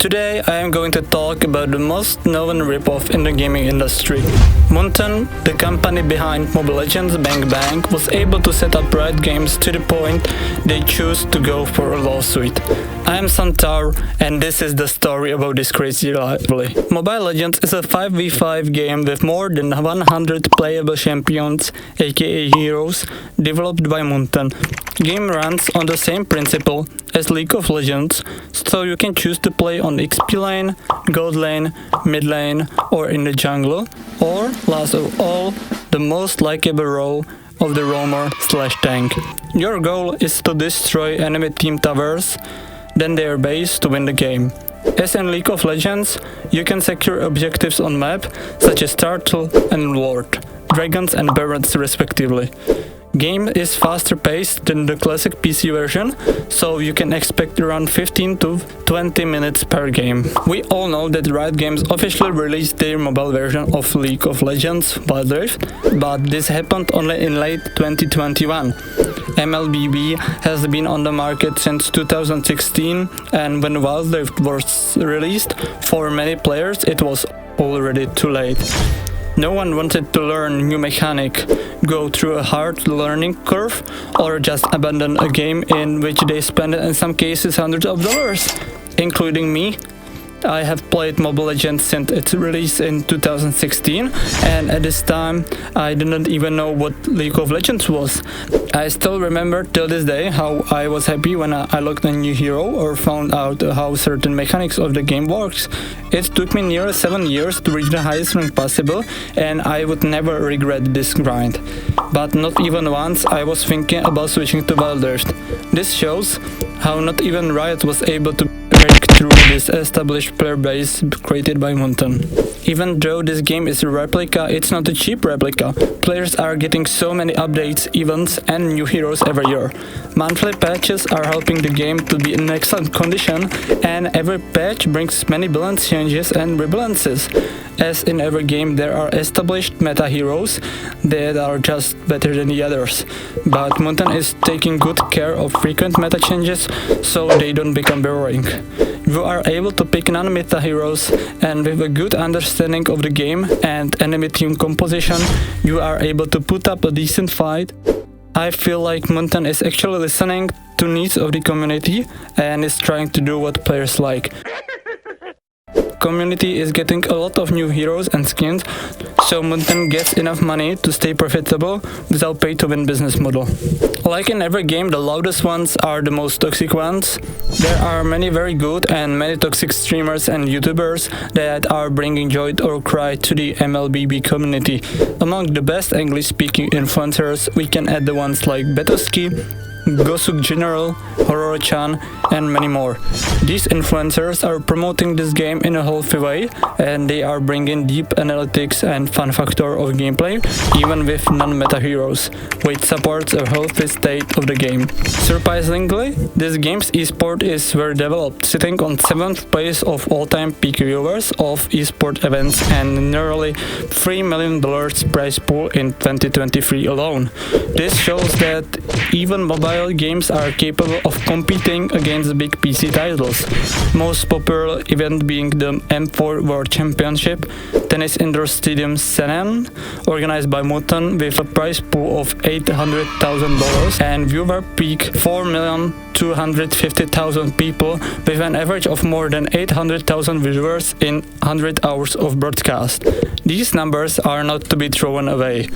Today I am going to talk about the most known ripoff in the gaming industry. Moonton, the company behind Mobile Legends Bang Bang, was able to set up Riot Games to the point they choose to go for a lawsuit. I am Santar, and this is the story about this crazy rivalry. Mobile Legends is a 5v5 game with more than 100 playable champions, aka heroes, developed by Moonton. Game runs on the same principle as League of Legends, so you can choose to play on XP lane, gold lane, mid lane, or in the jungle, or last of all, the most likable role of the roamer/tank. Your goal is to destroy enemy team towers, then their base to win the game. As in League of Legends, you can secure objectives on map such as Turtle and Ward, Dragons and Barons respectively. Game is faster paced than the classic PC version, so you can expect around 15 to 20 minutes per game. We all know that Riot Games officially released their mobile version of League of Legends Wild Rift, but this happened only in late 2021. MLBB has been on the market since 2016, and when Wild Rift was released, for many players it was already too late. No one wanted to learn new mechanic, go through a hard learning curve, or just abandon a game in which they spent in some cases hundreds of dollars, including me. I have played Mobile Legends since its release in 2016, and at this time I didn't even know what League of Legends was. I still remember till this day how I was happy when I looked a new hero or found out how certain mechanics of the game works. It took me nearly 7 years to reach the highest rank possible, and I would never regret this grind. But not even once I was thinking about switching to Wild Rift. This shows how not even Riot was able to break through this established player base created by Moonton. Even though this game is a replica, it's not a cheap replica. Players are getting so many updates, events and new heroes every year. Monthly patches are helping the game to be in excellent condition, and every patch brings many balance changes and rebalances. As in every game, there are established meta heroes that are just better than the others. But Moonton is taking good care of frequent meta changes so they don't become boring. You are able to pick non-meta heroes, and with a good understanding of the game and enemy team composition, you are able to put up a decent fight. I feel like Moonton is actually listening to needs of the community and is trying to do what players like. Community is getting a lot of new heroes and skins, so Moonton gets enough money to stay profitable without pay-to-win business model. Like in every game, the loudest ones are the most toxic ones. There are many very good and many toxic streamers and YouTubers that are bringing joy or cry to the MLBB community. Among the best English-speaking influencers, we can add the ones like Betoski, Gosuk General, Horror-chan, and many more. These influencers are promoting this game in a healthy way, and they are bringing deep analytics and fun factor of gameplay, even with non-meta heroes, which supports a healthy state of the game. Surprisingly, this game's esport is very developed, sitting on 7th place of all-time peak viewers of esport events and nearly $3 million prize pool in 2023 alone. This shows that even mobile games are capable of competing against big PC titles. Most popular event being the M4 World Championship, Tennis Indoor Stadium Senan, organized by Moonton with a prize pool of $800,000 and viewer peak 4,250,000 people with an average of more than 800,000 viewers in 100 hours of broadcast. These numbers are not to be thrown away.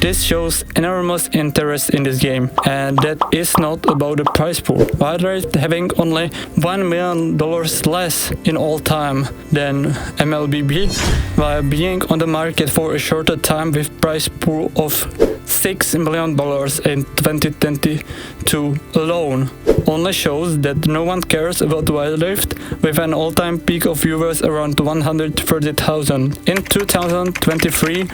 This shows enormous interest in this game, and that is not about the prize pool. Wild Rift having only $1 million less in all time than MLBB, while being on the market for a shorter time with prize pool of $6 million in 2022 alone, only shows that no one cares about Wild Rift with an all-time peak of viewers around 130,000. In 2023,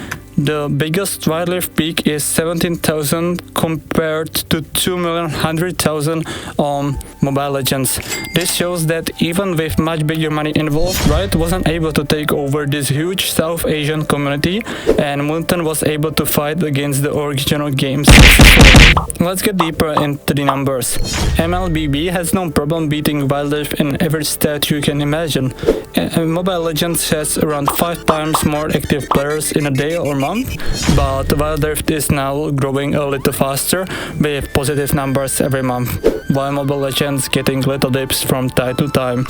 The biggest wildlife peak is 17,000 compared to 2,100,000 on Mobile Legends. This shows that even with much bigger money involved, Riot wasn't able to take over this huge South Asian community, and Moonton was able to fight against the original games. Let's get deeper into the numbers. MLBB has no problem beating Wildlife in every stat you can imagine. Mobile Legends has around 5 times more active players in a day or month, but Wild Rift is now growing a little faster with positive numbers every month, while Mobile Legends getting little dips from time to time.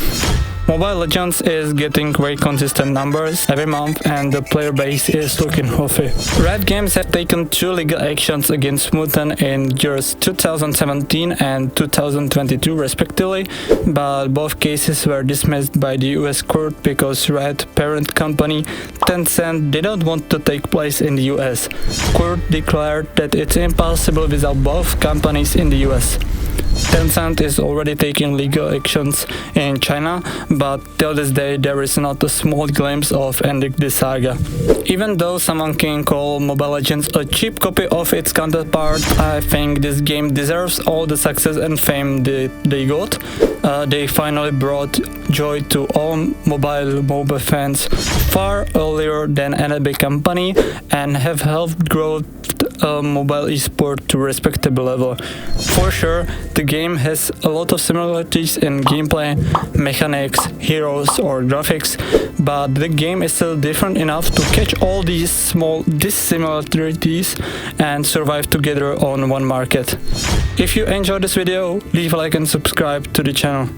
Mobile Legends is getting very consistent numbers every month and the player base is looking healthy. Riot Games have taken 2 legal actions against Moonton in years 2017 and 2022 respectively, but both cases were dismissed by the US court because Riot parent company Tencent didn't want to take place in the US. Court declared that it's impossible without both companies in the US. Tencent is already taking legal actions in China, but till this day there is not a small glimpse of ending this saga. Even though someone can call Mobile Legends a cheap copy of its counterpart, I think this game deserves all the success and fame they got. They finally brought joy to all mobile fans far earlier than any big company and have helped grow mobile esport to a respectable level. For sure, the game has a lot of similarities in gameplay, mechanics, heroes or graphics, but the game is still different enough to catch all these small dissimilarities and survive together on one market. If you enjoyed this video, leave a like and subscribe to the channel.